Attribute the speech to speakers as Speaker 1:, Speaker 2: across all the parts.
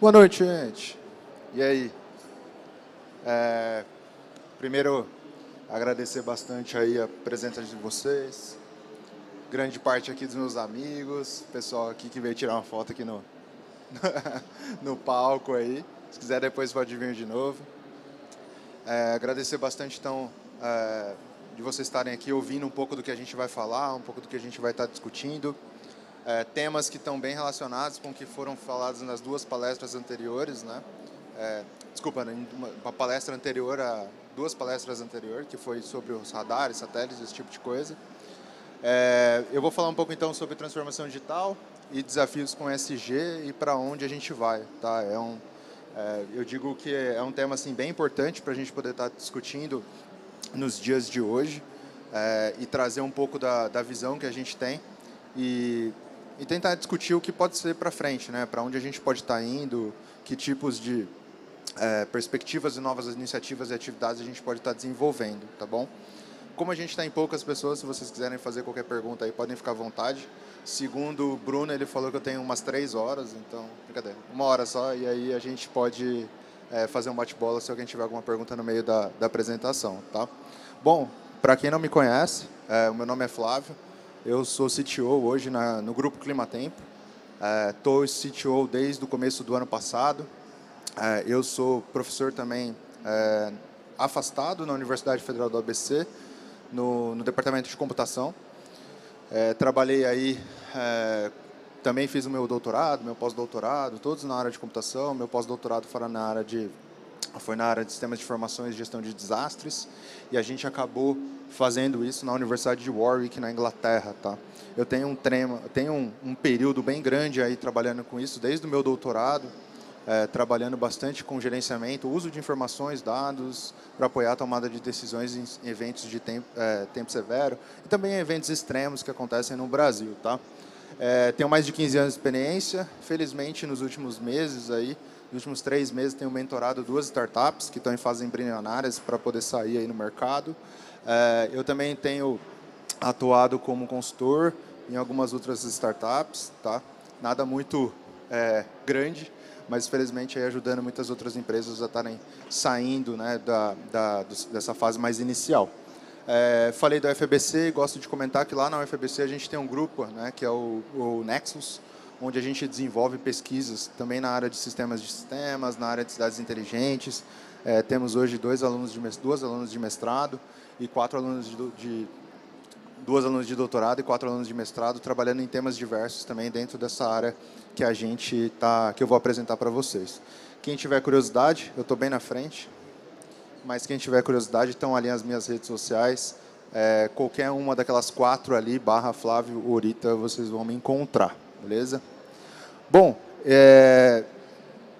Speaker 1: Boa noite, gente. E aí? Primeiro, agradecer bastante aí a presença de vocês, grande parte aqui dos meus amigos, pessoal aqui que veio tirar uma foto aqui no, no palco aí. Se quiser depois pode vir de novo. Agradecer bastante, então, de vocês estarem aqui ouvindo um pouco do que a gente vai falar, um pouco do que a gente vai estar discutindo. Temas que estão bem relacionados com o que foram falados nas duas palestras anteriores, né? Desculpa, uma palestra anterior a duas palestras anteriores, que foi sobre os radares, satélites, esse tipo de coisa. Eu vou falar um pouco, então, sobre transformação digital e desafios com ESG e para onde a gente vai, tá? Eu digo que é um tema assim, bem importante para a gente poder estar discutindo nos dias de hoje e trazer um pouco da visão que a gente tem e tentar discutir o que pode ser para frente, né? Para onde a gente pode estar indo, que tipos de perspectivas e novas iniciativas e atividades a gente pode estar desenvolvendo, tá bom? Como a gente está em poucas pessoas, se vocês quiserem fazer qualquer pergunta aí, podem ficar à vontade. Segundo o Bruno, ele falou que eu tenho umas 3 horas, então, brincadeira, 1 hora só, e aí a gente pode fazer um bate-bola se alguém tiver alguma pergunta no meio da apresentação, tá? Bom, para quem não me conhece, o meu nome é Flávio, eu sou CTO hoje no Grupo Climatempo, estou CTO desde o começo do ano passado, eu sou professor também afastado na Universidade Federal do ABC, no departamento de computação. Trabalhei aí, também fiz o meu doutorado, meu pós-doutorado, todos na área de computação. Meu pós-doutorado foi na área de sistemas de informações e gestão de desastres, e a gente acabou fazendo isso na Universidade de Warwick, na Inglaterra, tá? Eu tenho um período bem grande aí trabalhando com isso, desde o meu doutorado, trabalhando bastante com gerenciamento, uso de informações, dados, para apoiar a tomada de decisões em eventos de tempo severo e também em eventos extremos que acontecem no Brasil, tá? Tenho mais de 15 anos de experiência. Felizmente, nos últimos meses, nos últimos 3 meses, tenho mentorado 2 startups que estão em fases embrionárias para poder sair aí no mercado. Eu também tenho atuado como consultor em algumas outras startups, tá? Nada muito grande, mas felizmente aí ajudando muitas outras empresas a estarem saindo, né, dessa fase mais inicial. Falei da UFABC, gosto de comentar que lá na UFABC a gente tem um grupo, né, que é o Nexus, onde a gente desenvolve pesquisas também na área de sistemas, na área de cidades inteligentes. Temos hoje 2 alunos de mestrado e 2 alunos de doutorado e 4 alunos de mestrado, trabalhando em temas diversos também dentro dessa área que que eu vou apresentar para vocês. Quem tiver curiosidade, eu estou bem na frente, mas quem tiver curiosidade, estão ali as minhas redes sociais. Qualquer uma daquelas 4 ali, /Flávio Orita, vocês vão me encontrar, beleza? Bom,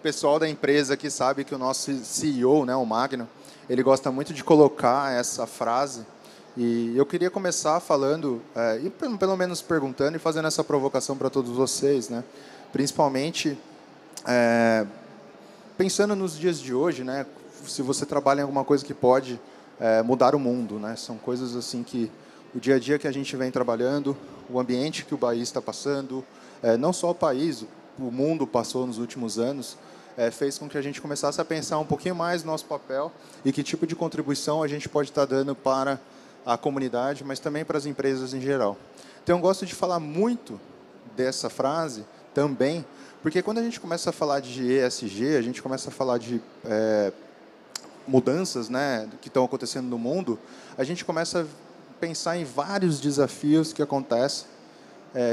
Speaker 1: pessoal da empresa aqui sabe que o nosso CEO, né, o Magno, ele gosta muito de colocar essa frase. E eu queria começar falando, e pelo menos perguntando e fazendo essa provocação para todos vocês, né? Principalmente pensando nos dias de hoje, né? Se você trabalha em alguma coisa que pode mudar o mundo, né? São coisas assim que o dia a dia que a gente vem trabalhando, o ambiente que o país está passando, não só o país, o mundo passou nos últimos anos, fez com que a gente começasse a pensar um pouquinho mais no nosso papel e que tipo de contribuição a gente pode estar dando para a comunidade, mas também para as empresas em geral. Então, eu gosto de falar muito dessa frase também, porque quando a gente começa a falar de ESG, a gente começa a falar de mudanças, né, que estão acontecendo no mundo, a gente começa a pensar em vários desafios que acontecem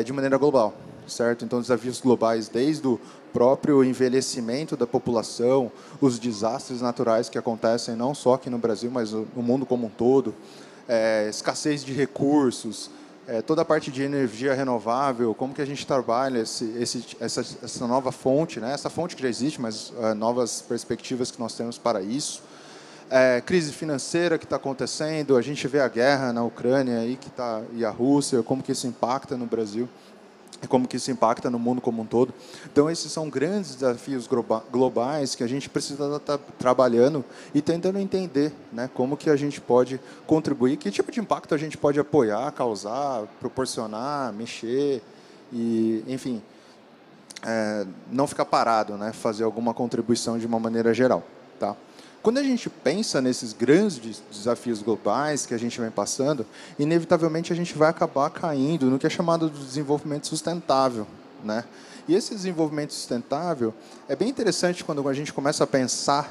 Speaker 1: de maneira global, certo? Então, desafios globais, desde o próprio envelhecimento da população, os desastres naturais que acontecem não só aqui no Brasil, mas no mundo como um todo, escassez de recursos, toda a parte de energia renovável, como que a gente trabalha essa nova fonte, né? Essa fonte que já existe, mas novas perspectivas que nós temos para isso. Crise financeira que está acontecendo, a gente vê a guerra na Ucrânia aí, e a Rússia, como que isso impacta no Brasil, e como que isso impacta no mundo como um todo. Então, esses são grandes desafios globais que a gente precisa estar trabalhando e tentando entender, né, como que a gente pode contribuir, que tipo de impacto a gente pode apoiar, causar, proporcionar, mexer, e, enfim, não ficar parado, né? Fazer alguma contribuição de uma maneira geral. Tá? Quando a gente pensa nesses grandes desafios globais que a gente vem passando, inevitavelmente a gente vai acabar caindo no que é chamado de desenvolvimento sustentável, né? E esse desenvolvimento sustentável é bem interessante quando a gente começa a pensar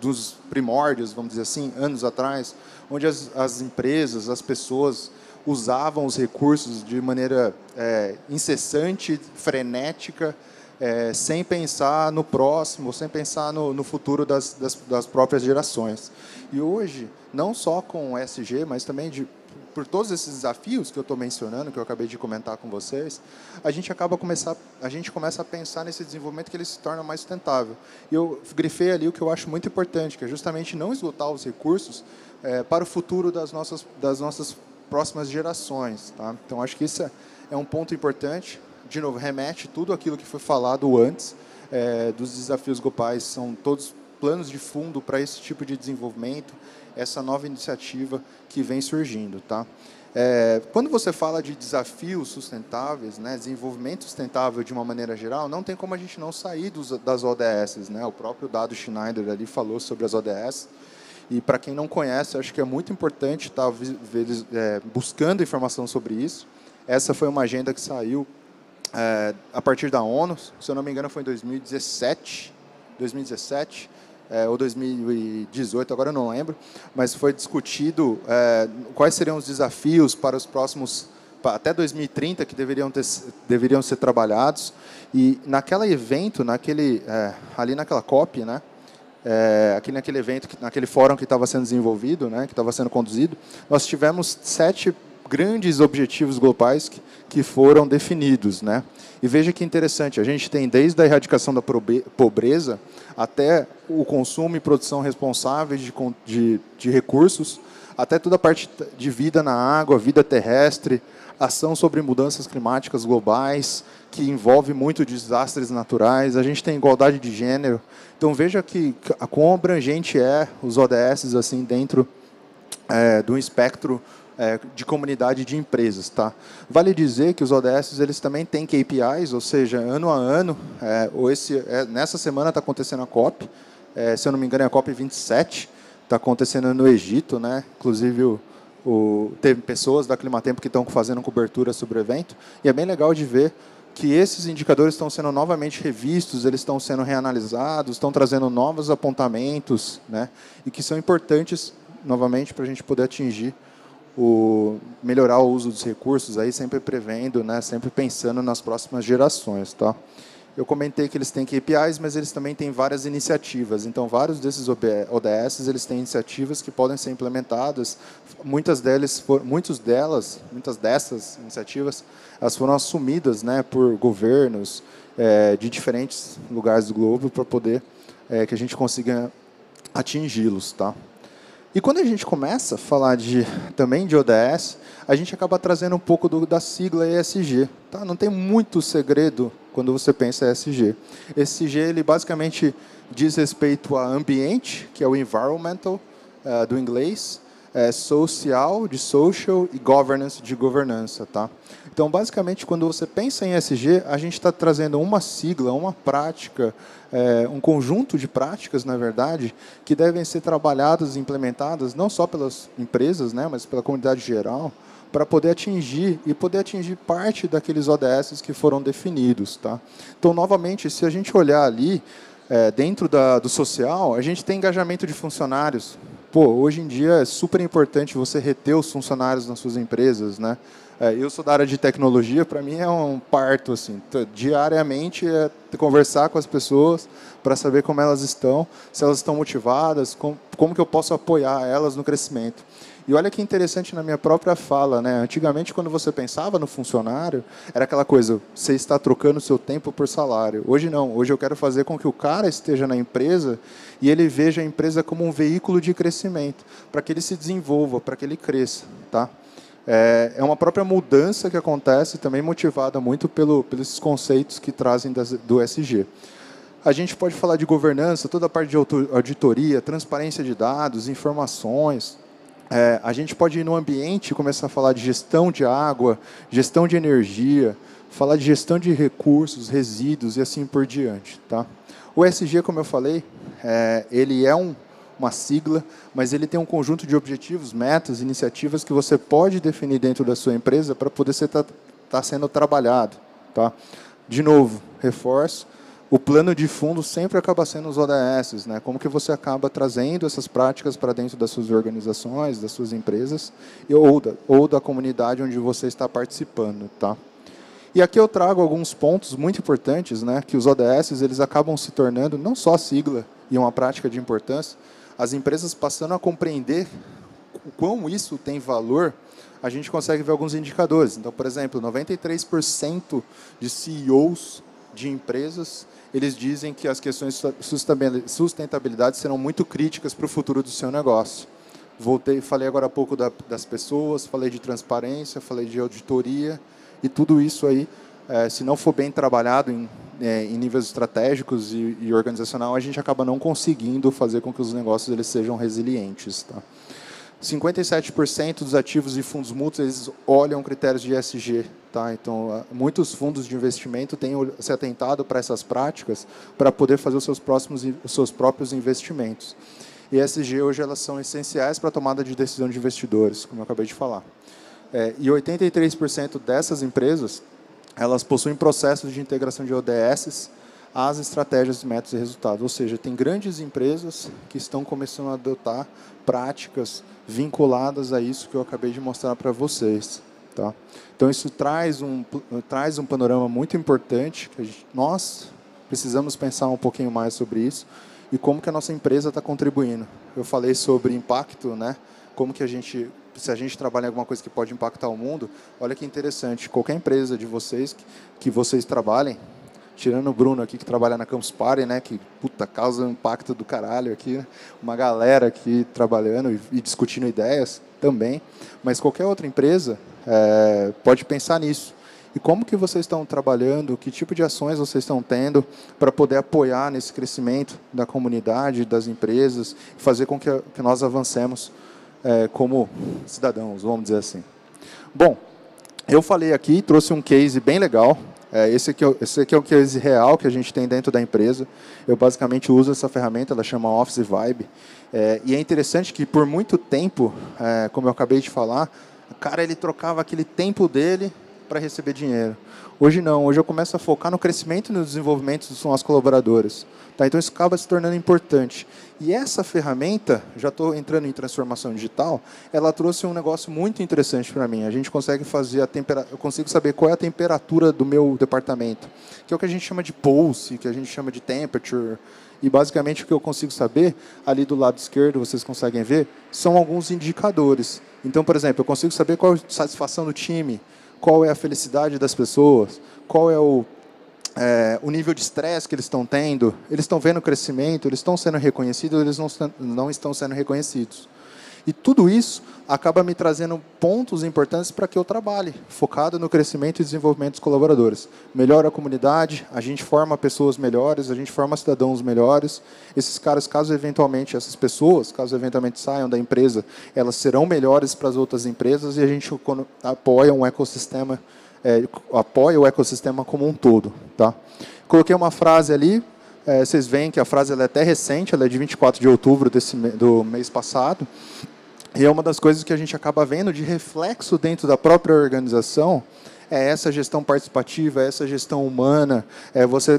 Speaker 1: dos primórdios, vamos dizer assim, anos atrás, onde as empresas, as pessoas usavam os recursos de maneira incessante, frenética, sem pensar no próximo, sem pensar no futuro das próprias gerações. E hoje, não só com o ESG, mas também por todos esses desafios que eu estou mencionando, que eu acabei de comentar com vocês, a gente começa a pensar nesse desenvolvimento que ele se torna mais sustentável. E eu grifei ali o que eu acho muito importante, que é justamente não esgotar os recursos para o futuro das nossas próximas gerações. Tá? Então, acho que isso é um ponto importante. De novo, remete tudo aquilo que foi falado antes dos desafios globais, são todos planos de fundo para esse tipo de desenvolvimento, essa nova iniciativa que vem surgindo. Tá? Quando você fala de desafios sustentáveis, né, desenvolvimento sustentável de uma maneira geral, não tem como a gente não sair das ODS. Né? O próprio Dado Schneider ali falou sobre as ODS. E, para quem não conhece, acho que é muito importante estar buscando informação sobre isso. Essa foi uma agenda que saiu a partir da ONU, se eu não me engano, foi em 2017 ou 2018, agora eu não lembro, mas foi discutido quais seriam os desafios para os próximos, até 2030, que deveriam ser trabalhados. E naquele evento, ali naquela COP, né, aqui naquele evento, naquele fórum que estava sendo desenvolvido, né, que estava sendo conduzido, nós tivemos 7 grandes objetivos globais que foram definidos. Né? E veja que interessante, a gente tem desde a erradicação da pobreza até o consumo e produção responsáveis de recursos, até toda a parte de vida na água, vida terrestre, ação sobre mudanças climáticas globais, que envolve muito desastres naturais, a gente tem igualdade de gênero. Então, veja que quão abrangente os ODS assim, dentro do espectro de comunidade de empresas. Tá? Vale dizer que os ODS eles também têm KPIs, ou seja, ano a ano, nessa semana está acontecendo a COP, se eu não me engano é a COP 27, está acontecendo no Egito, né? Inclusive teve pessoas da Climatempo que estão fazendo cobertura sobre o evento, e é bem legal de ver que esses indicadores estão sendo novamente revistos, eles estão sendo reanalisados, estão trazendo novos apontamentos, né? E que são importantes, novamente, para a gente poder atingir melhorar o uso dos recursos, aí sempre prevendo, né, sempre pensando nas próximas gerações. Tá? Eu comentei que eles têm KPIs, mas eles também têm várias iniciativas. Então, vários desses ODS eles têm iniciativas que podem ser implementadas. Muitas dessas iniciativas elas foram assumidas, né, por governos de diferentes lugares do globo para poder que a gente consiga atingi-los. Tá? E quando a gente começa a falar também de ODS, a gente acaba trazendo um pouco da sigla ESG. Tá? Não tem muito segredo quando você pensa em ESG. ESG ele basicamente diz respeito a ambiente, que é o environmental, do inglês, social, de social, e governance, de governança. Tá? Então, basicamente, quando você pensa em ESG, a gente está trazendo uma sigla, uma prática, um conjunto de práticas, na verdade, que devem ser trabalhadas e implementadas não só pelas empresas, né, mas pela comunidade geral, para poder atingir parte daqueles ODS que foram definidos. Tá? Então, novamente, se a gente olhar ali, dentro do social, a gente tem engajamento de funcionários. Hoje em dia é super importante você reter os funcionários nas suas empresas, né? Eu sou da área de tecnologia, para mim é um parto, assim, diariamente conversar com as pessoas para saber como elas estão, se elas estão motivadas, como que eu posso apoiar elas no crescimento. E olha que interessante na minha própria fala, né? Antigamente, quando você pensava no funcionário, era aquela coisa, você está trocando seu tempo por salário. Hoje não, hoje eu quero fazer com que o cara esteja na empresa e ele veja a empresa como um veículo de crescimento, para que ele se desenvolva, para que ele cresça. Tá? É uma própria mudança que acontece, também motivada muito pelos conceitos que trazem do ESG. A gente pode falar de governança, toda a parte de auditoria, transparência de dados, informações. A gente pode ir no ambiente e começar a falar de gestão de água, gestão de energia, falar de gestão de recursos, resíduos e assim por diante. Tá? O ESG, como eu falei, ele é uma sigla, mas ele tem um conjunto de objetivos, metas, iniciativas que você pode definir dentro da sua empresa para poder estar sendo trabalhado. Tá? De novo, reforço, o plano de fundo sempre acaba sendo os ODS, né? Como que você acaba trazendo essas práticas para dentro das suas organizações, das suas empresas, ou da comunidade onde você está participando. Tá? E aqui eu trago alguns pontos muito importantes, né? Que os ODS eles acabam se tornando não só sigla e uma prática de importância, as empresas passando a compreender o quão isso tem valor, a gente consegue ver alguns indicadores. Então, por exemplo, 93% de CEOs de empresas, eles dizem que as questões de sustentabilidade serão muito críticas para o futuro do seu negócio. Falei agora há pouco das pessoas, falei de transparência, falei de auditoria, e tudo isso aí, se não for bem trabalhado em níveis estratégicos e organizacional, a gente acaba não conseguindo fazer com que os negócios eles sejam resilientes. Tá? 57% dos ativos e fundos mútuos eles olham critérios de ESG. Tá? Então, muitos fundos de investimento têm se atentado para essas práticas para poder fazer os seus próprios investimentos. E ESG hoje elas são essenciais para a tomada de decisão de investidores, como eu acabei de falar. E 83% dessas empresas elas possuem processos de integração de ODS às estratégias de métodos e resultados. Ou seja, tem grandes empresas que estão começando a adotar práticas vinculadas a isso que eu acabei de mostrar para vocês. Tá? Então, isso traz um panorama muito importante, que nós precisamos pensar um pouquinho mais sobre isso, e como que a nossa empresa está contribuindo. Eu falei sobre impacto, né? Como que se a gente trabalha em alguma coisa que pode impactar o mundo, olha que interessante, qualquer empresa de vocês que vocês trabalhem, tirando o Bruno aqui que trabalha na Campus Party, né, que causa um impacto do caralho aqui, né? Uma galera aqui trabalhando e discutindo ideias também, mas qualquer outra empresa pode pensar nisso. E como que vocês estão trabalhando, que tipo de ações vocês estão tendo para poder apoiar nesse crescimento da comunidade, das empresas, e fazer com que nós avancemos como cidadãos, vamos dizer assim. Bom, eu falei aqui, trouxe um case bem legal. Esse aqui é o case real que a gente tem dentro da empresa. Eu basicamente uso essa ferramenta, ela chama Office Vibe. E é interessante que por muito tempo, como eu acabei de falar, o cara ele trocava aquele tempo dele para receber dinheiro. Hoje não, hoje eu começo a focar no crescimento e no desenvolvimento dos nossos colaboradores. Tá? Então isso acaba se tornando importante. E essa ferramenta, já estou entrando em transformação digital, ela trouxe um negócio muito interessante para mim. A gente consegue fazer eu consigo saber qual é a temperatura do meu departamento, que é o que a gente chama de pulse, que a gente chama de temperature. E basicamente o que eu consigo saber, ali do lado esquerdo, vocês conseguem ver, são alguns indicadores. Então, por exemplo, eu consigo saber qual é a satisfação do time, qual é a felicidade das pessoas, qual é o nível de estresse que eles estão tendo, eles estão vendo crescimento, eles estão sendo reconhecidos, eles não estão sendo reconhecidos. E tudo isso acaba me trazendo pontos importantes para que eu trabalhe, focado no crescimento e desenvolvimento dos colaboradores. Melhora a comunidade, a gente forma pessoas melhores, a gente forma cidadãos melhores. Esses caras, essas pessoas, caso eventualmente saiam da empresa, elas serão melhores para as outras empresas e a gente apoia um ecossistema, apoia o ecossistema como um todo. Tá? Coloquei uma frase ali, vocês veem que a frase ela é até recente, ela é de 24 de outubro do mês passado, e é uma das coisas que a gente acaba vendo de reflexo dentro da própria organização, é essa gestão participativa, essa gestão humana, você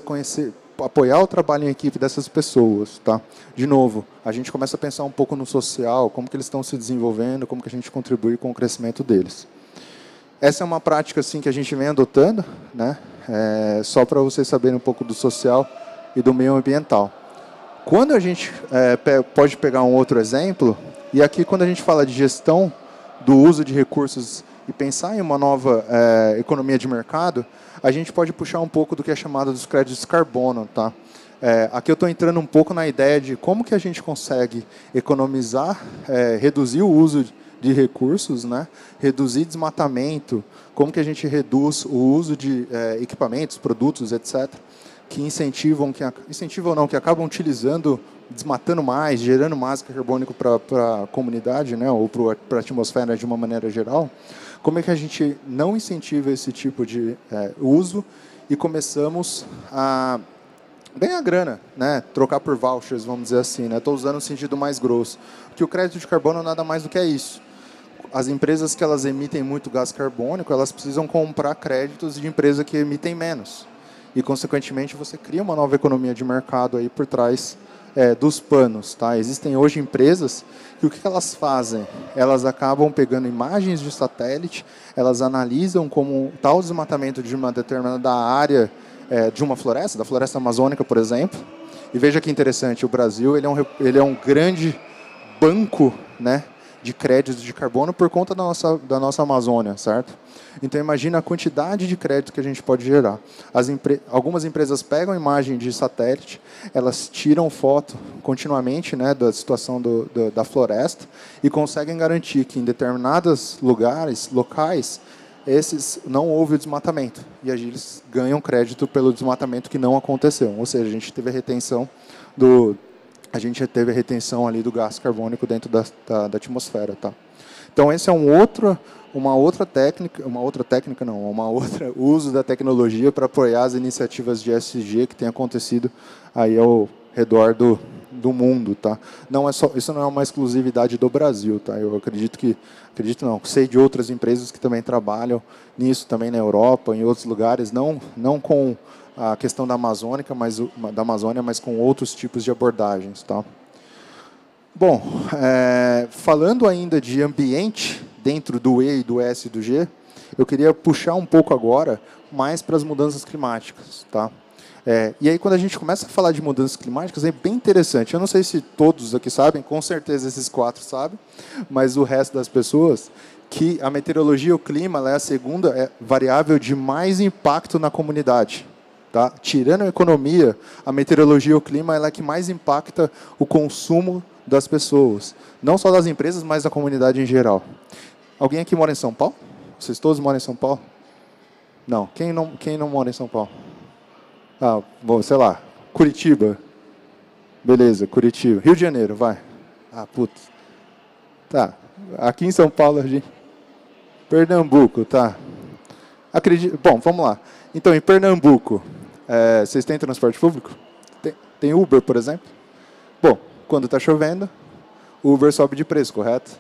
Speaker 1: apoiar o trabalho em equipe dessas pessoas. Tá? De novo, a gente começa a pensar um pouco no social, como que eles estão se desenvolvendo, como que a gente contribui com o crescimento deles. Essa é uma prática assim, que a gente vem adotando, né? Só para vocês saberem um pouco do social e do meio ambiental. Quando a gente pode pegar um outro exemplo, e aqui quando a gente fala de gestão do uso de recursos e pensar em uma nova economia de mercado, a gente pode puxar um pouco do que é chamado dos créditos carbono. Tá? Aqui eu estou entrando um pouco na ideia de como que a gente consegue economizar, reduzir o uso de recursos, né? Reduzir desmatamento, como que a gente reduz o uso de equipamentos, produtos, etc., que incentivam ou não, que acabam utilizando, desmatando mais, gerando mais carbônico para a comunidade, né, ou para a atmosfera de uma maneira geral. Como é que a gente não incentiva esse tipo de uso e começamos a ganhar grana, né? Trocar por vouchers, vamos dizer assim, né? Estou usando o sentido mais grosso. Que o crédito de carbono nada mais do que é isso. As empresas que elas emitem muito gás carbônico, elas precisam comprar créditos de empresas que emitem menos. E, consequentemente, você cria uma nova economia de mercado aí por trás dos panos. Tá? Existem hoje empresas que o que elas fazem? Elas acabam pegando imagens de satélite, elas analisam como está o desmatamento de uma determinada área de uma floresta, da floresta amazônica, por exemplo. E veja que interessante, o Brasil ele é um grande banco, né, de créditos de carbono por conta da nossa Amazônia, certo? Então, imagina a quantidade de crédito que a gente pode gerar. Algumas empresas pegam imagem de satélite, elas tiram foto continuamente, né, da situação da floresta e conseguem garantir que em determinados locais, esses não houve o desmatamento. E aí eles ganham crédito pelo desmatamento que não aconteceu. Ou seja, a gente teve a retenção ali do gás carbônico dentro da atmosfera, tá? Então esse é um outro uso da tecnologia para apoiar as iniciativas de ESG que tem acontecido aí ao redor do mundo, tá? Isso não é uma exclusividade do Brasil, tá? Eu sei de outras empresas que também trabalham nisso também na Europa, em outros lugares, não com a questão da Amazônia, mas com outros tipos de abordagens, tá? Bom, falando ainda de ambiente dentro do E e do S e do G, eu queria puxar um pouco agora mais para as mudanças climáticas, tá? E aí, quando a gente começa a falar de mudanças climáticas, é bem interessante. Eu não sei se todos aqui sabem, com certeza esses 4 sabem, mas o resto das pessoas, que a meteorologia e o clima ela é a segunda variável de mais impacto na comunidade. Tá? Tirando a economia, a meteorologia e o clima ela é que mais impacta o consumo das pessoas. Não só das empresas, mas da comunidade em geral. Alguém aqui mora em São Paulo? Vocês todos moram em São Paulo? Não. Quem não mora em São Paulo? Bom, sei lá, Curitiba. Beleza, Curitiba. Rio de Janeiro, vai. Putz. Tá. Aqui em São Paulo, a gente... Pernambuco, tá. Bom, vamos lá. Então, em Pernambuco, vocês têm transporte público? Tem Uber, por exemplo? Bom, quando está chovendo, o Uber sobe de preço, correto?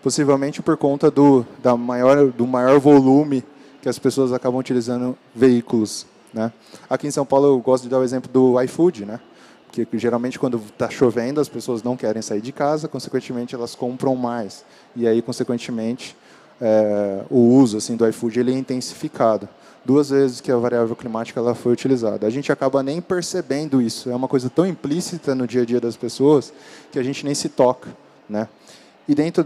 Speaker 1: Possivelmente por conta do maior volume que as pessoas acabam utilizando veículos, né? Aqui em São Paulo eu gosto de dar o exemplo do iFood, né? Porque geralmente quando está chovendo as pessoas não querem sair de casa, consequentemente elas compram mais e aí consequentemente o uso assim do iFood ele é intensificado. 2 vezes que a variável climática ela foi utilizada. A gente acaba nem percebendo isso. É uma coisa tão implícita no dia a dia das pessoas que a gente nem se toca, né? E dentro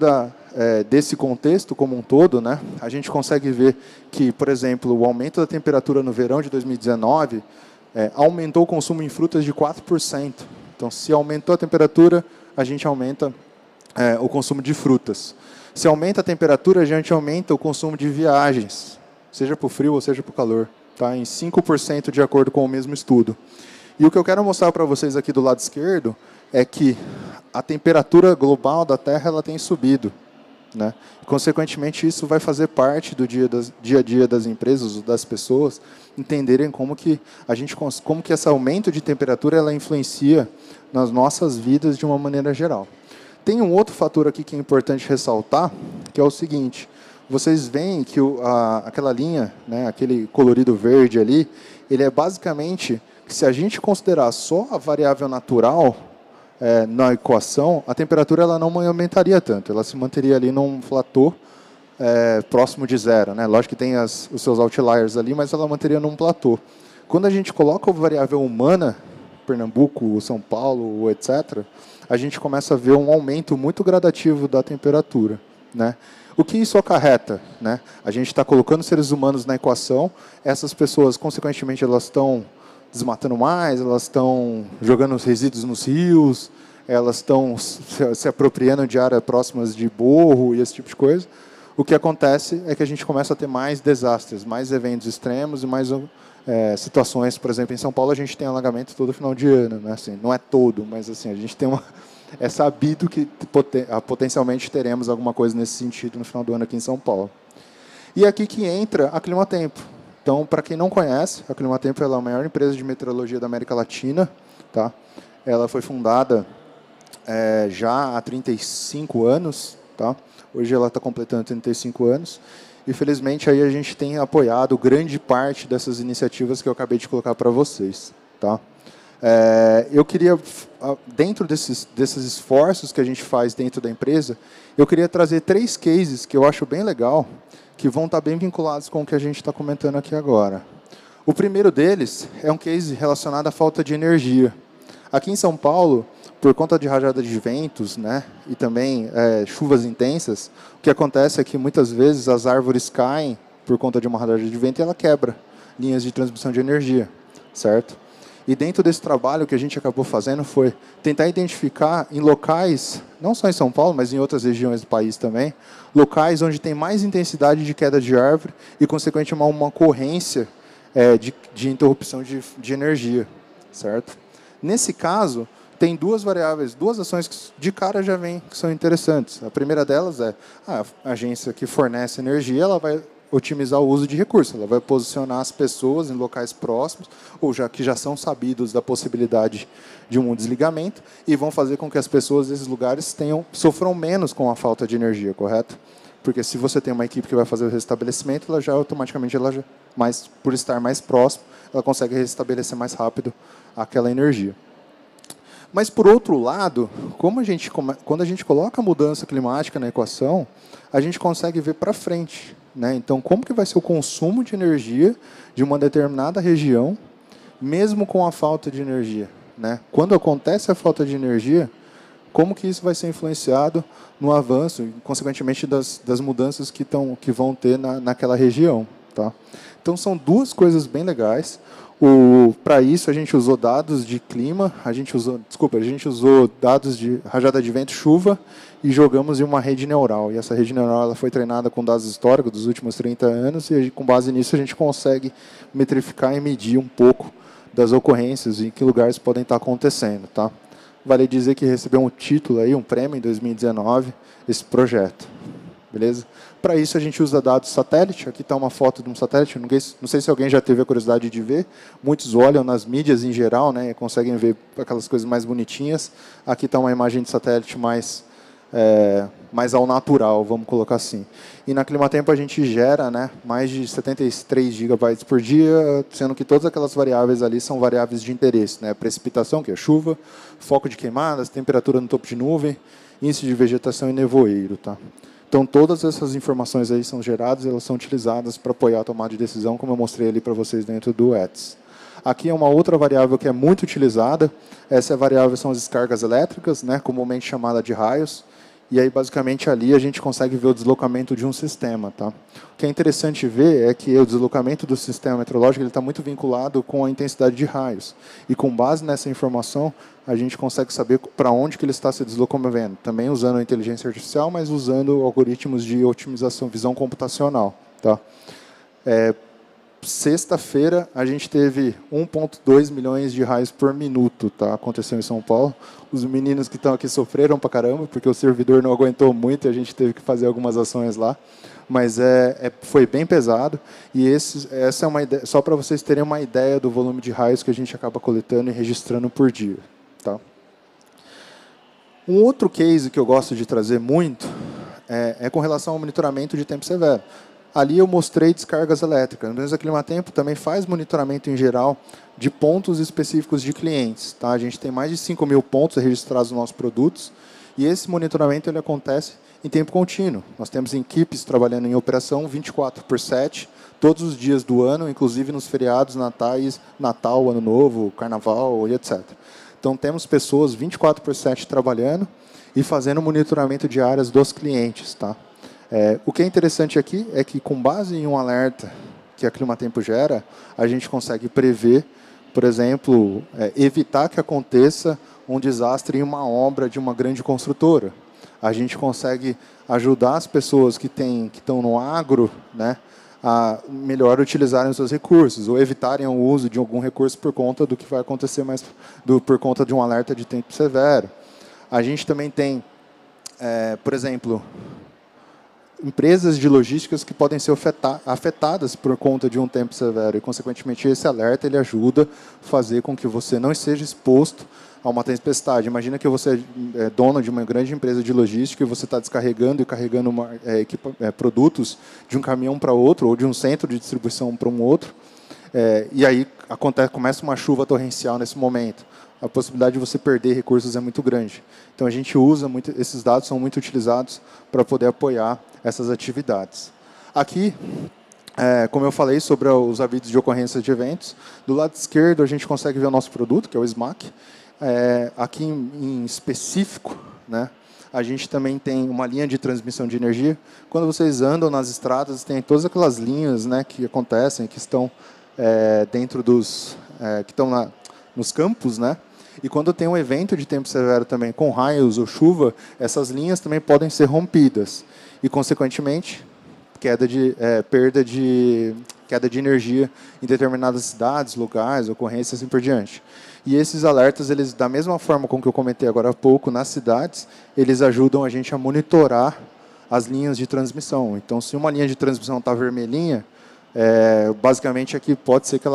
Speaker 1: desse contexto como um todo, né, a gente consegue ver que, por exemplo, o aumento da temperatura no verão de 2019 aumentou o consumo em frutas de 4%. Então, se aumentou a temperatura, a gente aumenta o consumo de frutas. Se aumenta a temperatura, a gente aumenta o consumo de viagens, seja para o frio ou seja para o calor, tá? Em 5% de acordo com o mesmo estudo. E o que eu quero mostrar para vocês aqui do lado esquerdo é que a temperatura global da Terra ela tem subido, né? Consequentemente, isso vai fazer parte do dia a dia das empresas, das pessoas, entenderem como que esse aumento de temperatura ela influencia nas nossas vidas de uma maneira geral. Tem um outro fator aqui que é importante ressaltar, que é o seguinte: vocês veem que aquela linha, né, aquele colorido verde ali, ele é basicamente que se a gente considerar só a variável natural na equação, a temperatura ela não aumentaria tanto, ela se manteria ali num platô próximo de zero, né? Lógico que tem os seus outliers ali, mas ela manteria num platô. Quando a gente coloca a variável humana, Pernambuco, São Paulo, etc., a gente começa a ver um aumento muito gradativo da temperatura, né? O que isso acarreta, né? A gente está colocando seres humanos na equação, essas pessoas, consequentemente, elas estão desmatando mais, elas estão jogando os resíduos nos rios, elas estão se apropriando de áreas próximas de borro e esse tipo de coisa. O que acontece é que a gente começa a ter mais desastres, mais eventos extremos e mais situações. Por exemplo, em São Paulo a gente tem alagamento todo final de ano, né? Assim, não é todo, mas assim, a gente tem é sabido que potencialmente teremos alguma coisa nesse sentido no final do ano aqui em São Paulo.
Speaker 2: E é aqui que entra a Climatempo. Então, para quem não conhece, a Climatempo é a maior empresa de meteorologia da América Latina. Tá? Ela foi fundada já há 35 anos. Tá? Hoje ela está completando 35 anos. E, felizmente, aí a gente tem apoiado grande parte dessas iniciativas que eu acabei de colocar para vocês. Tá? Eu queria, dentro desses esforços que a gente faz dentro da empresa, eu queria trazer 3 cases que eu acho bem legal, que vão estar bem vinculados com o que a gente está comentando aqui agora. O primeiro deles é um case relacionado à falta de energia. Aqui em São Paulo, por conta de rajada de ventos, né, e também chuvas intensas, o que acontece é que muitas vezes as árvores caem por conta de uma rajada de vento e ela quebra linhas de transmissão de energia, certo? E dentro desse trabalho, o que a gente acabou fazendo foi tentar identificar em locais, não só em São Paulo, mas em outras regiões do país também, locais onde tem mais intensidade de queda de árvore e, consequentemente, uma ocorrência de interrupção de energia, certo? Nesse caso, tem 2 variáveis, 2 ações que de cara já vêm, que são interessantes. A primeira delas é a agência que fornece energia, ela vai otimizar o uso de recursos. Ela vai posicionar as pessoas em locais próximos, ou que já são sabidos da possibilidade de um desligamento, e vão fazer com que as pessoas desses lugares sofram menos com a falta de energia, correto? Porque se você tem uma equipe que vai fazer o restabelecimento, ela já automaticamente, por estar mais próximo, ela consegue restabelecer mais rápido aquela energia. Mas, por outro lado, quando a gente coloca a mudança climática na equação, a gente consegue ver para frente. Né? Então, como que vai ser o consumo de energia de uma determinada região, mesmo com a falta de energia? Né? Quando acontece a falta de energia, como que isso vai ser influenciado no avanço, e, consequentemente, das mudanças que vão ter naquela região? Tá? Então, são 2 coisas bem legais. Para isso, a gente usou dados de clima, a gente usou dados de rajada de vento, chuva, e jogamos em uma rede neural. E essa rede neural ela foi treinada com dados históricos dos últimos 30 anos, e com base nisso a gente consegue metrificar e medir um pouco das ocorrências e em que lugares podem estar acontecendo. Tá? Vale dizer que recebeu um título, um prêmio em 2019, esse projeto. Beleza? Para isso, a gente usa dados satélite. Aqui está uma foto de um satélite. Não sei se alguém já teve a curiosidade de ver. Muitos olham nas mídias em geral, né, e conseguem ver aquelas coisas mais bonitinhas. Aqui está uma imagem de satélite mais ao natural, vamos colocar assim. E na Climatempo a gente gera, né, mais de 73 gigabytes por dia, sendo que todas aquelas variáveis ali são variáveis de interesse. Né, precipitação, que é chuva, foco de queimadas, temperatura no topo de nuvem, índice de vegetação e nevoeiro. Tá? Então, todas essas informações aí são geradas e elas são utilizadas para apoiar a tomada de decisão, como eu mostrei ali para vocês dentro do ETS. Aqui é uma outra variável que é muito utilizada. Essa variável são as descargas elétricas, né, comumente chamada de raios. E aí, basicamente, ali a gente consegue ver o deslocamento de um sistema. Tá? O que é interessante ver é que o deslocamento do sistema meteorológico está muito vinculado com a intensidade de raios. E com base nessa informação, a gente consegue saber para onde que ele está se deslocando, também usando a inteligência artificial, mas usando algoritmos de otimização, visão computacional. Tá? Sexta-feira, a gente teve 1,2 milhões de raios por minuto, tá? Aconteceu em São Paulo. Os meninos que estão aqui sofreram pra caramba, porque o servidor não aguentou muito e a gente teve que fazer algumas ações lá. Mas foi bem pesado. E essa é uma ideia, só para vocês terem uma ideia do volume de raios que a gente acaba coletando e registrando por dia. Tá? Um outro case que eu gosto de trazer muito é com relação ao monitoramento de tempo severo. Ali eu mostrei descargas elétricas. Mas a Climatempo também faz monitoramento em geral de pontos específicos de clientes. Tá? A gente tem mais de 5.000 pontos registrados nos nossos produtos e esse monitoramento ele acontece em tempo contínuo. Nós temos equipes trabalhando em operação 24/7, todos os dias do ano, inclusive nos feriados Natal, Ano Novo, Carnaval e etc. Então temos pessoas 24/7 trabalhando e fazendo monitoramento de áreas dos clientes. Tá? O que é interessante aqui é que, com base em um alerta que a Climatempo gera, a gente consegue prever, por exemplo, evitar que aconteça um desastre em uma obra de uma grande construtora. A gente consegue ajudar as pessoas que estão no agro, né, a melhor utilizarem os seus recursos, ou evitarem o uso de algum recurso por conta do que vai acontecer por conta de um alerta de tempo severo. A gente também tem, por exemplo, empresas de logísticas que podem ser afetadas por conta de um tempo severo. E, consequentemente, esse alerta ele ajuda a fazer com que você não esteja exposto a uma tempestade. Imagina que você é dono de uma grande empresa de logística e você está descarregando e carregando produtos de um caminhão para outro ou de um centro de distribuição para um outro. E aí começa uma chuva torrencial nesse momento. A possibilidade de você perder recursos é muito grande. Então, a gente usa muito, esses dados são muito utilizados para poder apoiar essas atividades. Aqui, como eu falei sobre os avisos de ocorrência de eventos, do lado esquerdo a gente consegue ver o nosso produto, que é o SMAC. Aqui em específico, né, a gente também tem uma linha de transmissão de energia. Quando vocês andam nas estradas, tem todas aquelas linhas, né, que acontecem, que estão dentro dos... que estão nos campos, né? E quando tem um evento de tempo severo também, com raios ou chuva, essas linhas também podem ser rompidas. E, consequentemente, queda de energia em determinadas cidades, locais, ocorrências e assim por diante. E esses alertas, eles, da mesma forma com que eu comentei agora há pouco, nas cidades, eles ajudam a gente a monitorar as linhas de transmissão. Então, se uma linha de transmissão está vermelhinha, basicamente aqui pode ser que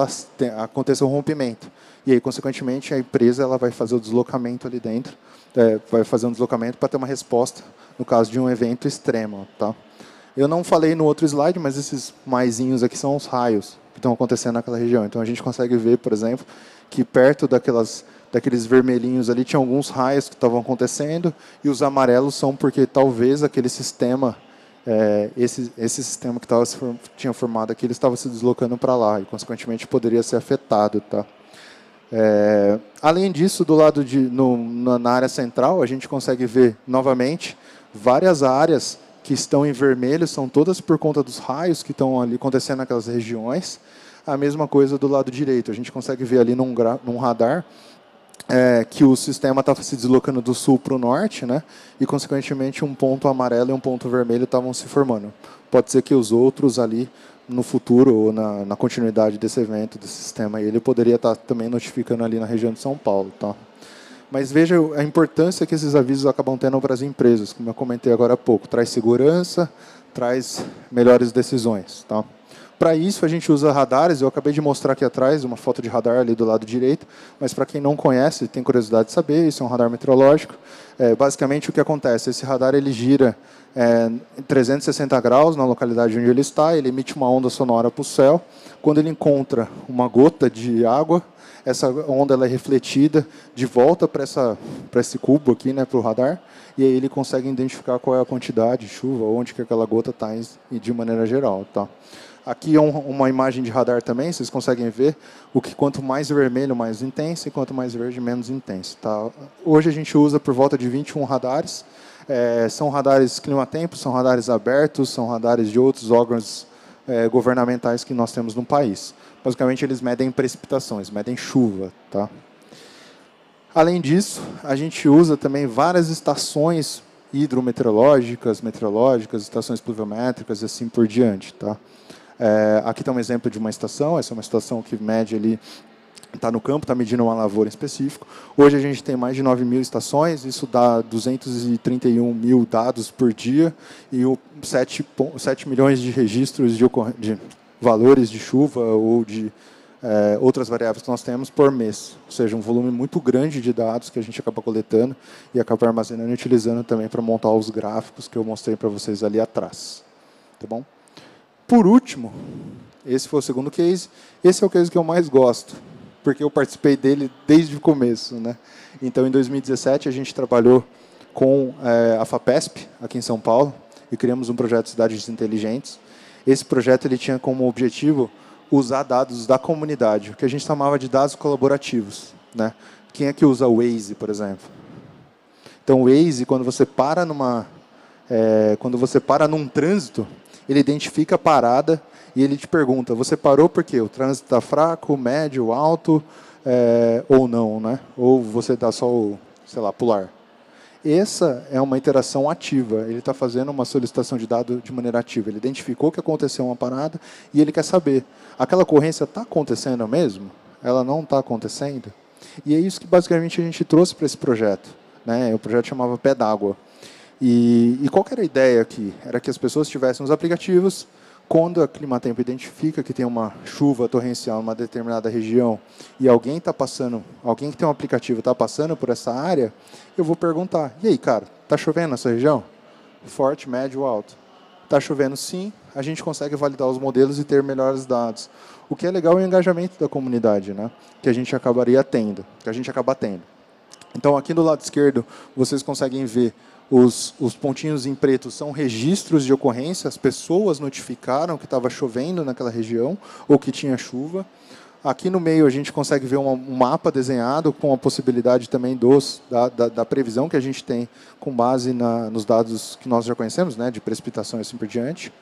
Speaker 2: aconteça um rompimento. E aí, consequentemente, a empresa ela vai fazer o deslocamento ali dentro, vai fazer um deslocamento para ter uma resposta no caso de um evento extremo. Tá? Eu não falei no outro slide, mas esses maisinhos aqui são os raios que estão acontecendo naquela região. Então, a gente consegue ver, por exemplo, que perto daqueles vermelhinhos ali tinha alguns raios que estavam acontecendo, e os amarelos são porque talvez aquele sistema, esse sistema que tinha formado aqui, ele estava se deslocando para lá, e, consequentemente, poderia ser afetado. Tá? Além disso, do lado na área central, a gente consegue ver, novamente, várias áreas que estão em vermelho, são todas por conta dos raios que estão ali acontecendo naquelas regiões. A mesma coisa do lado direito. A gente consegue ver ali num radar que o sistema estava se deslocando do sul para o norte, né? E, consequentemente, um ponto amarelo e um ponto vermelho estavam se formando. Pode ser que os outros ali, no futuro, ou na continuidade desse evento, desse sistema, ele poderia estar também notificando ali na região de São Paulo. Tá? Mas veja a importância que esses avisos acabam tendo para as empresas, como eu comentei agora há pouco. Traz segurança, traz melhores decisões. Tá? Para isso, a gente usa radares. Eu acabei de mostrar aqui atrás uma foto de radar ali do lado direito, mas para quem não conhece, tem curiosidade de saber, isso é um radar meteorológico. Basicamente, o que acontece? Esse radar ele gira em 360 graus na localidade onde ele está, ele emite uma onda sonora para o céu. Quando ele encontra uma gota de água, essa onda ela é refletida de volta para esse cubo aqui, né, para o radar, e aí ele consegue identificar qual é a quantidade de chuva, onde que aquela gota está, de maneira geral. Tá? Aqui é uma imagem de radar também, vocês conseguem ver quanto mais vermelho, mais intenso, e quanto mais verde, menos intenso. Tá? Hoje a gente usa por volta de 21 radares. São radares clima-tempo, são radares abertos, são radares de outros órgãos governamentais que nós temos no país. Basicamente, eles medem precipitações, medem chuva. Tá? Além disso, a gente usa também várias estações hidrometeorológicas, meteorológicas, estações pluviométricas e assim por diante. Tá? Aqui está um exemplo de uma estação, essa é uma estação que mede ali, está no campo, está medindo uma lavoura em específico. Hoje a gente tem mais de 9.000 estações, isso dá 231 mil dados por dia e 7 milhões de registros de valores de chuva ou de outras variáveis que nós temos por mês. Ou seja, um volume muito grande de dados que a gente acaba coletando e acaba armazenando e utilizando também para montar os gráficos que eu mostrei para vocês ali atrás. Tá bom? Por último, esse foi o segundo case. Esse é o case que eu mais gosto, porque eu participei dele desde o começo. Né? Então, em 2017, a gente trabalhou com a FAPESP, aqui em São Paulo, e criamos um projeto de cidades inteligentes. Esse projeto ele tinha como objetivo usar dados da comunidade, o que a gente chamava de dados colaborativos. Né? Quem é que usa o Waze, por exemplo? Então, o Waze, quando você para num trânsito, ele identifica a parada e ele te pergunta, você parou por quê? O trânsito está fraco, médio, alto, ou não, né? Ou você dá só o, pular. Essa é uma interação ativa, ele está fazendo uma solicitação de dado de maneira ativa. Ele identificou que aconteceu uma parada e ele quer saber, aquela ocorrência está acontecendo mesmo? Ela não está acontecendo? E é isso que basicamente a gente trouxe para esse projeto. Né? O projeto chamava Pé d'Água. E qual que era a ideia aqui? Era que as pessoas tivessem os aplicativos, quando a Climatempo identifica que tem uma chuva torrencial em uma determinada região e alguém está passando, alguém que tem um aplicativo está passando por essa área, eu vou perguntar, e aí, cara, está chovendo nessa região? Forte, médio, alto? Está chovendo sim, a gente consegue validar os modelos e ter melhores dados. O que é legal é o engajamento da comunidade, né? Que a gente acabaria tendo, que a gente acaba tendo. Então, aqui do lado esquerdo, vocês conseguem ver os pontinhos em preto são registros de ocorrência, as pessoas notificaram que estava chovendo naquela região ou que tinha chuva. Aqui no meio a gente consegue ver um mapa desenhado com a possibilidade também da previsão que a gente tem com base nos dados que nós já conhecemos, né, de precipitação e assim por diante.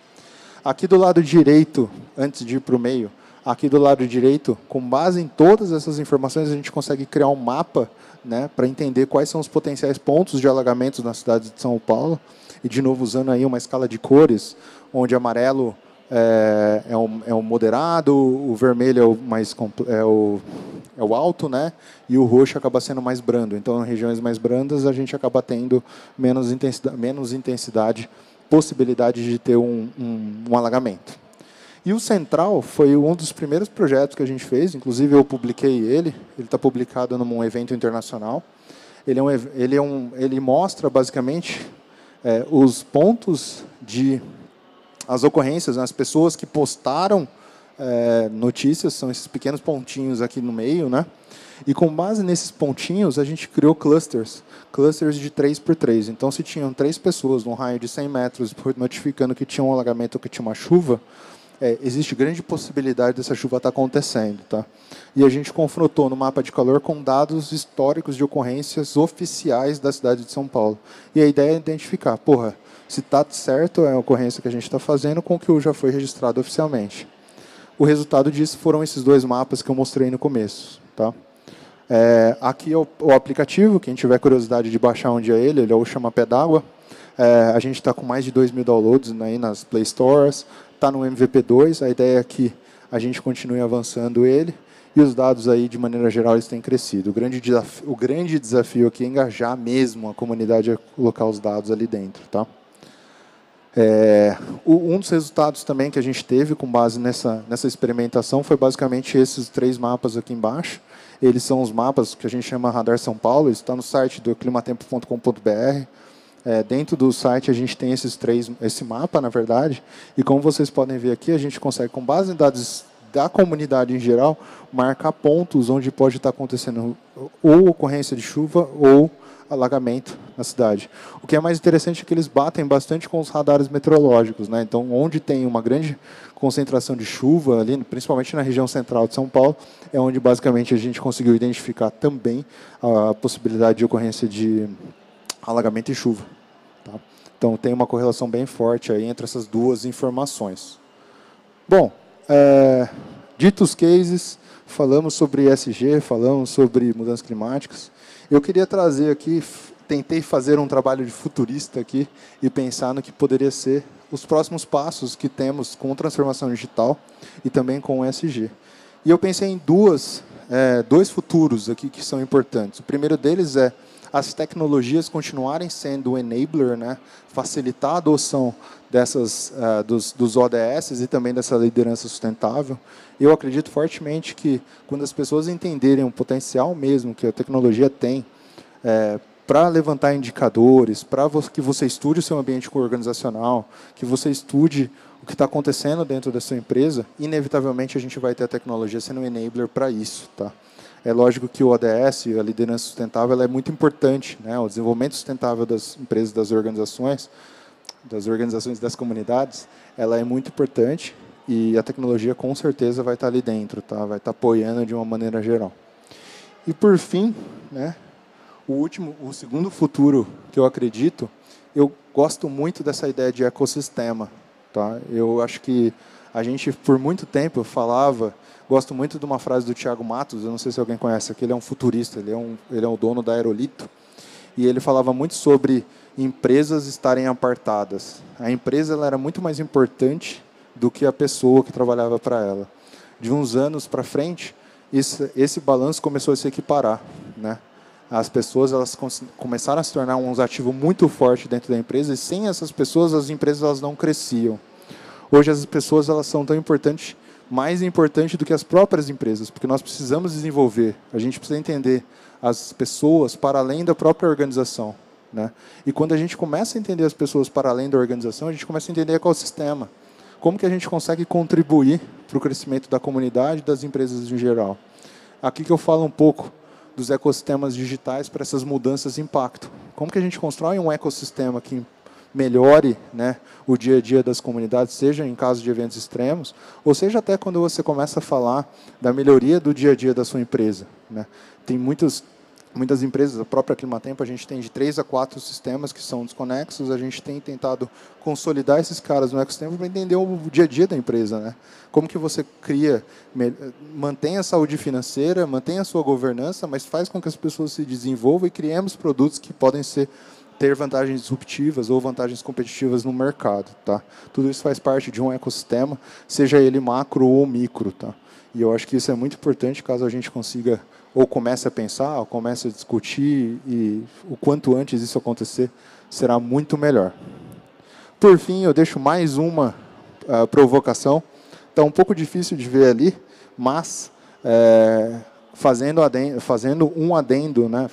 Speaker 2: Aqui do lado direito, antes de ir para o meio, aqui do lado direito, com base em todas essas informações, a gente consegue criar um mapa, né, para entender quais são os potenciais pontos de alagamentos na cidade de São Paulo. E, de novo, usando aí uma escala de cores, onde amarelo é o moderado, o vermelho é o alto, né, e o roxo acaba sendo mais brando. Então, em regiões mais brandas, a gente acaba tendo menos intensidade, possibilidade de ter um alagamento. E o Central foi um dos primeiros projetos que a gente fez, inclusive eu publiquei ele está publicado num evento internacional. Ele mostra, basicamente, os pontos as ocorrências, né, as pessoas que postaram notícias, são esses pequenos pontinhos aqui no meio, né? E com base nesses pontinhos, a gente criou clusters de 3x3. Então, se tinham 3 pessoas num raio de 100 metros notificando que tinha um alagamento ou que tinha uma chuva, existe grande possibilidade dessa chuva estar acontecendo. Tá? E a gente confrontou no mapa de calor com dados históricos de ocorrências oficiais da cidade de São Paulo. E a ideia é identificar, se está certo a ocorrência que a gente está fazendo com o que já foi registrado oficialmente. O resultado disso foram esses 2 mapas que eu mostrei no começo. Tá? Aqui é o aplicativo, quem tiver curiosidade de baixar um dia ele é o Chama Pé d'Água. A gente está com mais de 2.000 downloads aí nas Play Stores, está no MVP2, a ideia é que a gente continue avançando ele, e os dados aí, de maneira geral, eles têm crescido. O grande desafio aqui é engajar mesmo a comunidade a colocar os dados ali dentro. Tá? Um dos resultados também que a gente teve com base nessa experimentação foi basicamente esses 3 mapas aqui embaixo. Eles são os mapas que a gente chama Radar São Paulo, isso está no site do climatempo.com.br. Dentro do site a gente tem esse mapa, na verdade, e como vocês podem ver aqui, a gente consegue, com base em dados da comunidade em geral, marcar pontos onde pode estar acontecendo ou ocorrência de chuva ou alagamento na cidade. O que é mais interessante é que eles batem bastante com os radares meteorológicos, né? Então, onde tem uma grande concentração de chuva, ali, principalmente na região central de São Paulo, é onde basicamente a gente conseguiu identificar também a possibilidade de ocorrência de alagamento e chuva. Tá? Então, tem uma correlação bem forte aí entre essas 2 informações. Bom, ditos cases, falamos sobre ESG, falamos sobre mudanças climáticas. Eu queria trazer aqui, tentei fazer um trabalho de futurista aqui e pensar no que poderia ser os próximos passos que temos com transformação digital e também com o ESG. E eu pensei em dois futuros aqui que são importantes. O primeiro deles é as tecnologias continuarem sendo o enabler, né, facilitar a adoção dos ODS e também dessa liderança sustentável. Eu acredito fortemente que, quando as pessoas entenderem o potencial mesmo que a tecnologia tem para levantar indicadores, para que você estude o seu ambiente organizacional, que você estude o que está acontecendo dentro da sua empresa, inevitavelmente a gente vai ter a tecnologia sendo um enabler para isso. Tá? É lógico que o ODS, a liderança sustentável, ela é muito importante, né? O desenvolvimento sustentável das empresas, das organizações, das comunidades, ela é muito importante e a tecnologia com certeza vai estar ali dentro, tá? Vai estar apoiando de uma maneira geral. E por fim, né, o segundo futuro que eu acredito, eu gosto muito dessa ideia de ecossistema. Tá? Eu acho que a gente, por muito tempo, gosto muito de uma frase do Thiago Matos, eu não sei se alguém conhece, que ele é um futurista, ele é o dono da Aerolito, e ele falava muito sobre empresas estarem apartadas. A empresa ela era muito mais importante do que a pessoa que trabalhava para ela. De uns anos para frente, esse balanço começou a se equiparar, né? as pessoas elas começaram a se tornar um ativo muito forte dentro da empresa, e sem essas pessoas, as empresas elas não cresciam. Hoje, as pessoas elas são tão importantes, mais importantes do que as próprias empresas, porque nós precisamos desenvolver, a gente precisa entender as pessoas para além da própria organização, né? E quando a gente começa a entender as pessoas para além da organização, a gente começa a entender o ecossistema. Como que a gente consegue contribuir para o crescimento da comunidade e das empresas em geral. Aqui que eu falo um pouco dos ecossistemas digitais para essas mudanças de impacto. Como que a gente constrói um ecossistema que melhore, né, o dia a dia das comunidades, seja em caso de eventos extremos, ou seja até quando você começa a falar da melhoria do dia a dia da sua empresa, né? Tem muitas empresas, a própria Climatempo, a gente tem de 3 a 4 sistemas que são desconexos, a gente tem tentado consolidar esses caras no ecossistema para entender o dia a dia da empresa, né? Como que você cria, mantém a saúde financeira, mantém a sua governança, mas faz com que as pessoas se desenvolvam e criemos produtos que podem ter vantagens disruptivas ou vantagens competitivas no mercado, tá? Tudo isso faz parte de um ecossistema, seja ele macro ou micro, tá? E eu acho que isso é muito importante caso a gente consiga ou comece a pensar, ou comece a discutir, e o quanto antes isso acontecer, será muito melhor. Por fim, eu deixo mais uma provocação. Está um pouco difícil de ver ali, mas fazendo um adendo, né?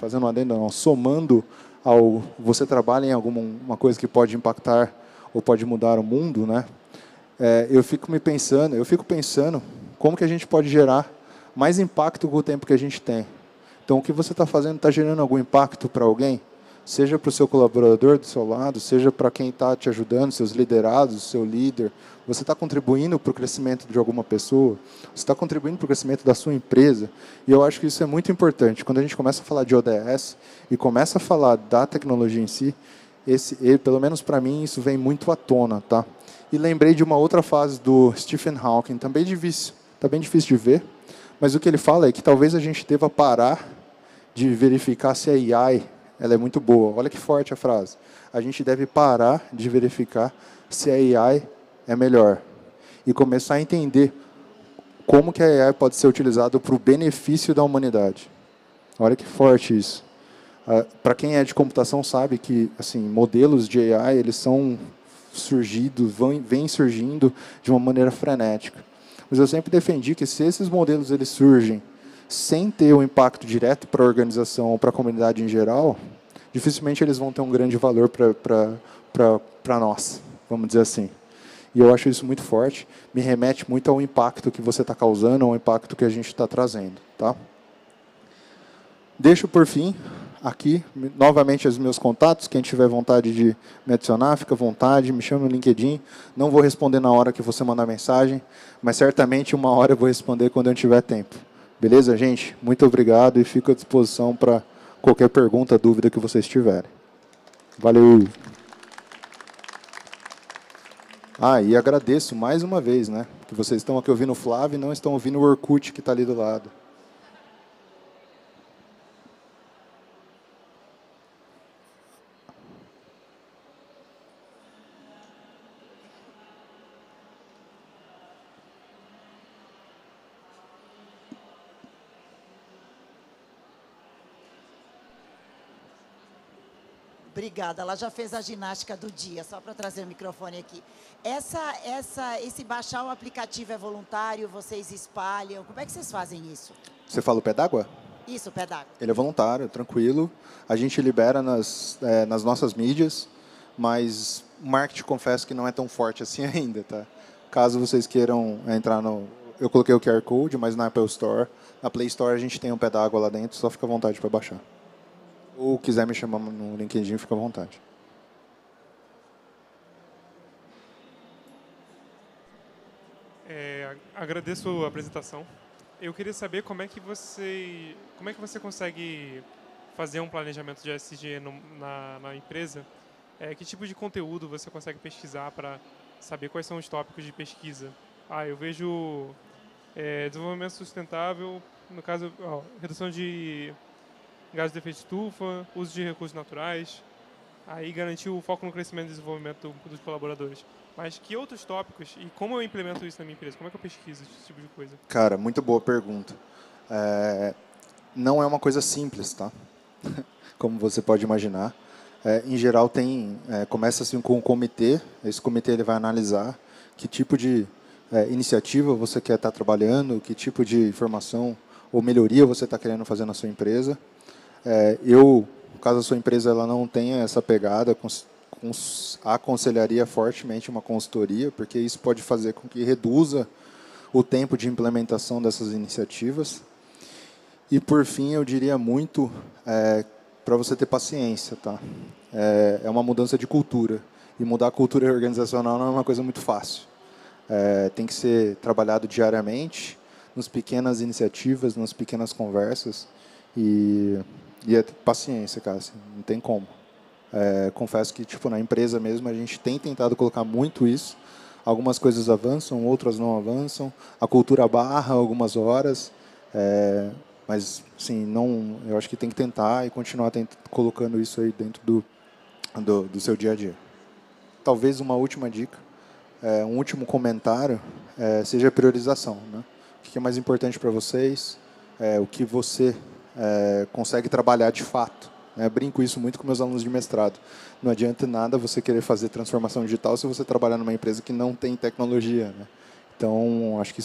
Speaker 2: Somando ao você trabalha em alguma coisa que pode impactar ou pode mudar o mundo, né? Eu fico pensando como que a gente pode gerar mais impacto com o tempo que a gente tem. Então, o que você está fazendo está gerando algum impacto para alguém? Seja para o seu colaborador do seu lado, seja para quem está te ajudando, seus liderados, seu líder. Você está contribuindo para o crescimento de alguma pessoa? Você está contribuindo para o crescimento da sua empresa? E eu acho que isso é muito importante. Quando a gente começa a falar de ODS e começa a falar da tecnologia em si, pelo menos para mim, isso vem muito à tona, tá? E lembrei de uma outra fase do Stephen Hawking, também difícil, está bem difícil de ver, mas o que ele fala é que talvez a gente deva parar de verificar se a AI ela é muito boa. Olha que forte a frase. A gente deve parar de verificar se a AI é melhor e começar a entender como que a AI pode ser utilizada para o benefício da humanidade. Olha que forte isso. Para quem é de computação sabe que assim, modelos de AI eles são vêm surgindo de uma maneira frenética. Mas eu sempre defendi que se esses modelos eles surgem sem ter um impacto direto para a organização ou para a comunidade em geral, dificilmente eles vão ter um grande valor para nós, vamos dizer assim. E eu acho isso muito forte, me remete muito ao impacto que você está causando, ao impacto que a gente está trazendo. Tá? Deixo, por fim, aqui, novamente, os meus contatos. Quem tiver vontade de me adicionar, fica à vontade, me chama no LinkedIn. Não vou responder na hora que você mandar mensagem, mas certamente uma hora eu vou responder quando eu tiver tempo. Beleza, gente? Muito obrigado e fico à disposição para qualquer pergunta, dúvida que vocês tiverem. Valeu! E agradeço mais uma vez, né? Que vocês estão aqui ouvindo o Flávio e não estão ouvindo o Orkut que está ali do lado.
Speaker 3: Obrigada, ela já fez a ginástica do dia, só para trazer o microfone aqui. Esse baixar o aplicativo é voluntário, vocês espalham, como é que vocês fazem isso?
Speaker 2: Você fala o pé d'água?
Speaker 3: Isso, o pé d'água.
Speaker 2: Ele é voluntário, tranquilo. A gente libera nas nossas mídias, mas o marketing, confesso que não é tão forte assim ainda, tá? Caso vocês queiram entrar no... Eu coloquei o QR Code, mas na Apple Store, na Play Store a gente tem um pé d'água lá dentro, só fica à vontade para baixar. Ou quiser me chamar no LinkedIn, fica à vontade.
Speaker 4: Agradeço a apresentação. Eu queria saber como é que você consegue fazer um planejamento de ESG na empresa. Que tipo de conteúdo você consegue pesquisar para saber quais são os tópicos de pesquisa? Eu vejo desenvolvimento sustentável, no caso, redução de gases de efeito de estufa, uso de recursos naturais, aí garantir o foco no crescimento e desenvolvimento dos colaboradores. Mas que outros tópicos e como eu implemento isso na minha empresa? Como é que eu pesquiso esse tipo de coisa?
Speaker 2: Cara, muito boa pergunta. Não é uma coisa simples, tá? como você pode imaginar. Em geral, começa assim com um comitê. Esse comitê ele vai analisar que tipo de iniciativa você quer estar trabalhando, que tipo de informação ou melhoria você está querendo fazer na sua empresa. Caso a sua empresa ela não tenha essa pegada, aconselharia fortemente uma consultoria, porque isso pode fazer com que reduza o tempo de implementação dessas iniciativas. E, por fim, eu diria muito para você ter paciência. Tá? É uma mudança de cultura. E mudar a cultura organizacional não é uma coisa muito fácil. Tem que ser trabalhado diariamente, nas pequenas iniciativas, nas pequenas conversas. E é paciência, cara. Assim, não tem como. Confesso que na empresa mesmo a gente tem tentado colocar muito isso. Algumas coisas avançam, outras não avançam. A cultura barra algumas horas. Mas, sim, eu acho que tem que tentar e continuar colocando isso aí dentro do seu dia a dia. Talvez uma última dica, um último comentário, seja a priorização. Né? O que é mais importante para vocês, o que você consegue trabalhar de fato. Brinco isso muito com meus alunos de mestrado. Não adianta nada você querer fazer transformação digital se você trabalhar numa empresa que não tem tecnologia. Né? Então, acho que